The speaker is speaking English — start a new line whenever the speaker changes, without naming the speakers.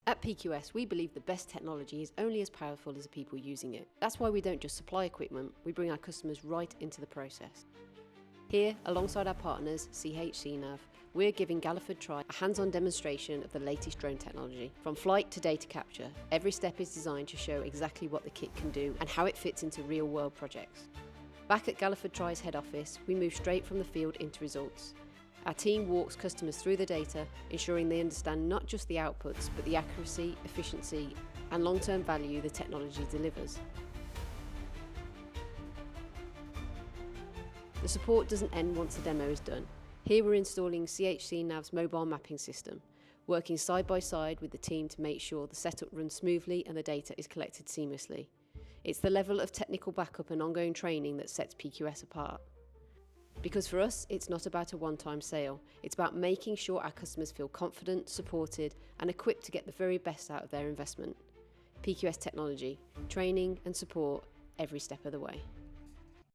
At PQS, we believe the best technology is only as powerful as the people using it. That's why we don't just supply equipment, we bring our customers right into the process. Here, alongside our partners, CHCNAV, we're giving Galliford Try a hands-on demonstration of the latest drone technology. From flight to data capture, every step is designed to show exactly what the kit can do and how it fits into real-world projects. Back at Galliford Try's head office, we move straight from the field into results. Our team walks customers through the data, ensuring they understand not just the outputs, but the accuracy, efficiency, and long-term value the technology delivers. The support doesn't end once the demo is done. Here we're installing CHCNAV's mobile mapping system, working side by side with the team to make sure the setup runs smoothly and the data is collected seamlessly. It's the level of technical backup and ongoing training that sets PQS apart. Because for us, it's not about a one-time sale. It's about making sure our customers feel confident, supported, and equipped to get the very best out of their investment. PQS Technology, training and support every step of the way.